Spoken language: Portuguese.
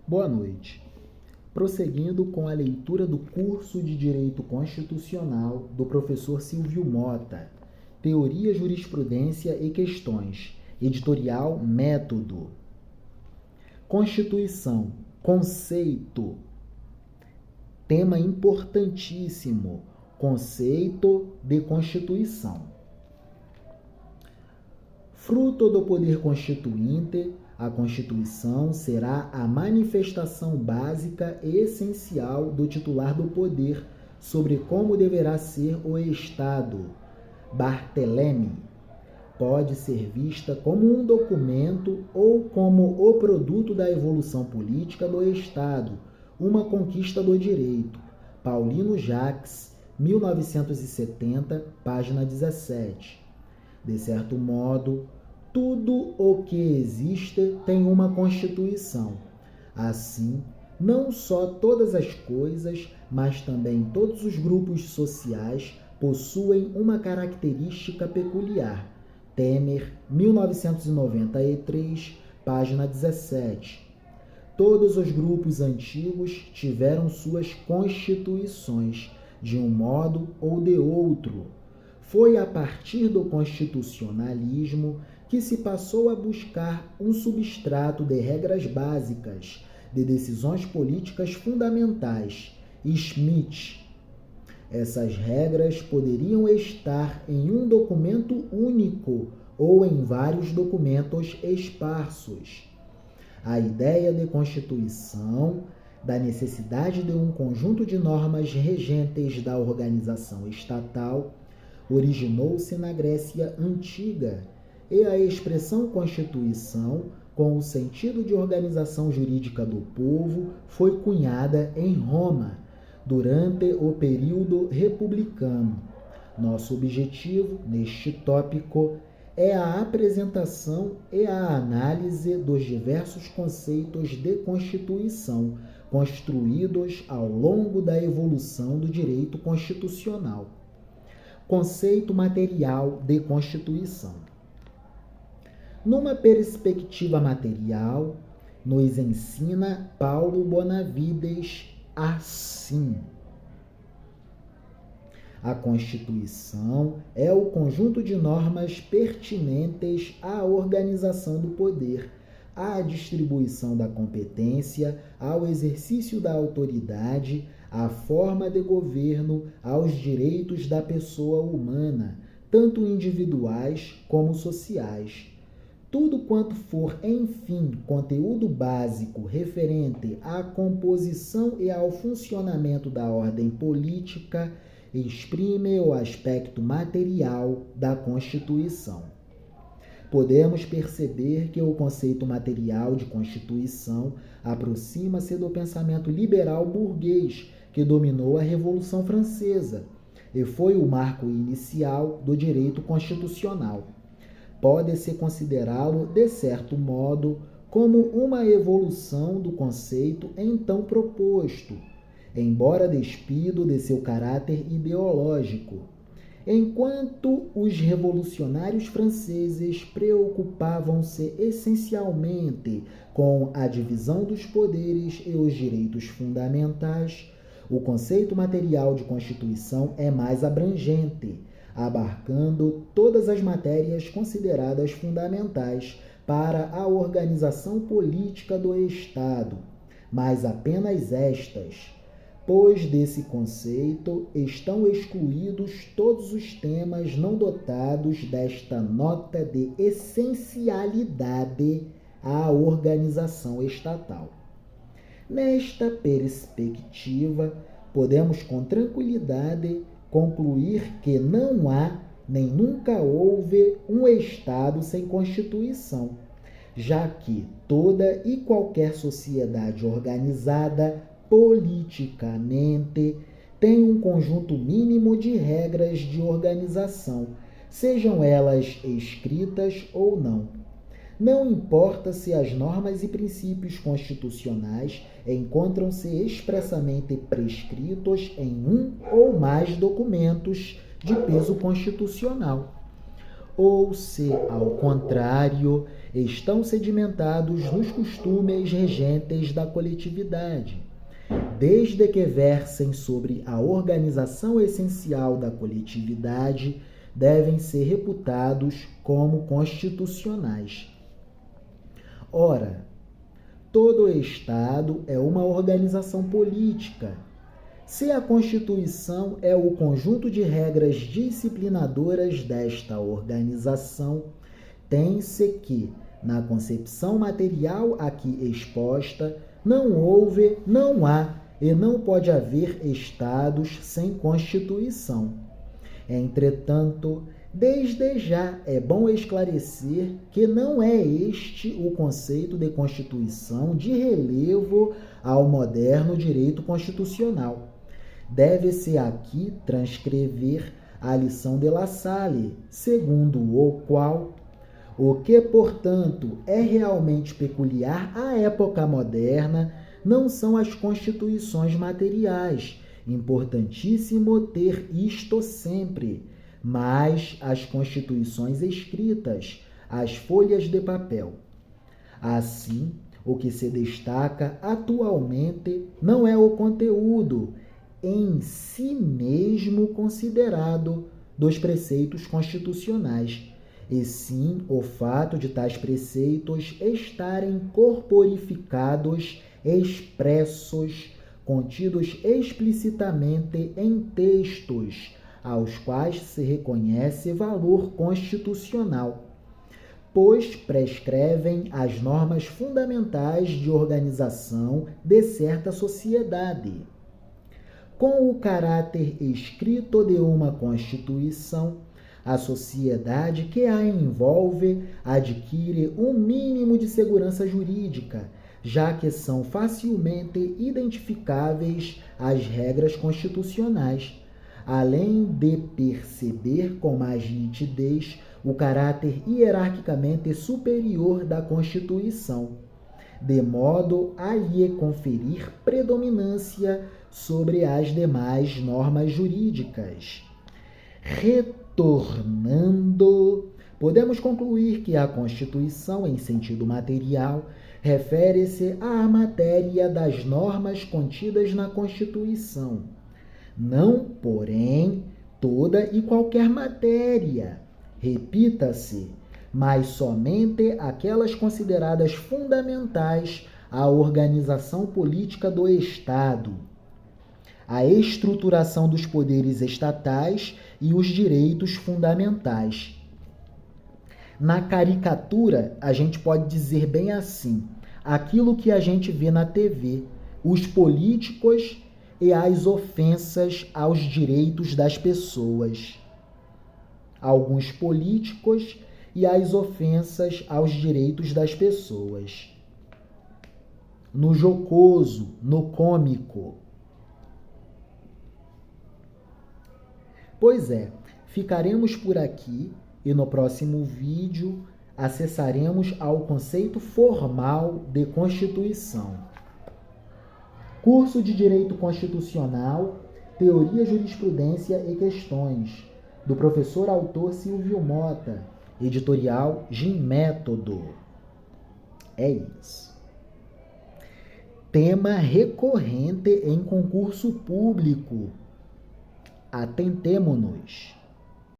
Boa noite. Prosseguindo com a leitura do curso de Direito Constitucional do professor Silvio Mota, Teoria, Jurisprudência e Questões, editorial Método. Constituição, conceito, tema importantíssimo, conceito de Constituição. Fruto do poder constituinte, a Constituição será a manifestação básica e essencial do titular do poder sobre como deverá ser o Estado. Barthelemy. Pode ser vista como um documento ou como o produto da evolução política do Estado, uma conquista do direito. Paulino Jacques, 1970, página 17. De certo modo, tudo o que existe tem uma Constituição. Assim, não só todas as coisas, mas também todos os grupos sociais possuem uma característica peculiar. Temer, 1993, página 17. Todos os grupos antigos tiveram suas constituições, de um modo ou de outro. Foi a partir do constitucionalismo que se passou a buscar um substrato de regras básicas, de decisões políticas fundamentais. Schmitt. Essas regras poderiam estar em um documento único ou em vários documentos esparsos. A ideia de Constituição, da necessidade de um conjunto de normas regentes da organização estatal, originou-se na Grécia Antiga, e a expressão Constituição, com o sentido de organização jurídica do povo, foi cunhada em Roma, durante o período republicano. Nosso objetivo, neste tópico, é a apresentação e a análise dos diversos conceitos de Constituição, construídos ao longo da evolução do direito constitucional. Conceito material de Constituição. Numa perspectiva material, nos ensina Paulo Bonavides assim: a Constituição é o conjunto de normas pertinentes à organização do poder, à distribuição da competência, ao exercício da autoridade, à forma de governo, aos direitos da pessoa humana, tanto individuais como sociais. Tudo quanto for, enfim, conteúdo básico referente à composição e ao funcionamento da ordem política exprime o aspecto material da Constituição. Podemos perceber que o conceito material de Constituição aproxima-se do pensamento liberal burguês que dominou a Revolução Francesa e foi o marco inicial do direito constitucional. Pode-se considerá-lo, de certo modo, como uma evolução do conceito então proposto, embora despido de seu caráter ideológico. Enquanto os revolucionários franceses preocupavam-se essencialmente com a divisão dos poderes e os direitos fundamentais, o conceito material de Constituição é mais abrangente, abarcando todas as matérias consideradas fundamentais para a organização política do Estado, mas apenas estas, pois desse conceito estão excluídos todos os temas não dotados desta nota de essencialidade à organização estatal. Nesta perspectiva, podemos com tranquilidade concluir que não há, nem nunca houve, um Estado sem Constituição, já que toda e qualquer sociedade organizada politicamente tem um conjunto mínimo de regras de organização, sejam elas escritas ou não. Não importa se as normas e princípios constitucionais encontram-se expressamente prescritos em um ou mais documentos de peso constitucional. ou se, ao contrário, estão sedimentados nos costumes regentes da coletividade, desde que versem sobre a organização essencial da coletividade, devem ser reputados como constitucionais. Ora, todo Estado é uma organização política. Se a Constituição é o conjunto de regras disciplinadoras desta organização, tem-se que, na concepção material aqui exposta, não houve, não há e não pode haver Estados sem Constituição. Entretanto, desde já é bom esclarecer que não é este o conceito de Constituição de relevo ao moderno direito constitucional. Deve-se aqui transcrever a lição de La Salle, segundo o qual o que, portanto, é realmente peculiar à época moderna não são as constituições materiais, importantíssimo ter isto sempre, mas as constituições escritas, as folhas de papel. Assim, o que se destaca atualmente não é o conteúdo em si mesmo considerado dos preceitos constitucionais, e sim o fato de tais preceitos estarem corporificados, expressos, contidos explicitamente em textos, aos quais se reconhece valor constitucional, pois prescrevem as normas fundamentais de organização de certa sociedade. Com o caráter escrito de uma Constituição, a sociedade que a envolve adquire um mínimo de segurança jurídica, já que são facilmente identificáveis as regras constitucionais, além de perceber com mais nitidez o caráter hierarquicamente superior da Constituição, de modo a lhe conferir predominância sobre as demais normas jurídicas. Retornando, podemos concluir que a Constituição, em sentido material, refere-se à matéria das normas contidas na Constituição. Não, porém, toda e qualquer matéria, repita-se, mas somente aquelas consideradas fundamentais à organização política do Estado, a estruturação dos poderes estatais e os direitos fundamentais. Na caricatura, a gente pode dizer bem assim: aquilo que a gente vê na TV, os políticos e as ofensas aos direitos das pessoas. Alguns políticos e as ofensas aos direitos das pessoas. No jocoso, no cômico. Pois é, ficaremos por aqui e no próximo vídeo acessaremos ao conceito formal de Constituição. Curso de Direito Constitucional, Teoria, Jurisprudência e Questões, do professor autor Silvio Mota, editorial Ginmétodo. É isso. Tema recorrente em concurso público. Atentemo-nos.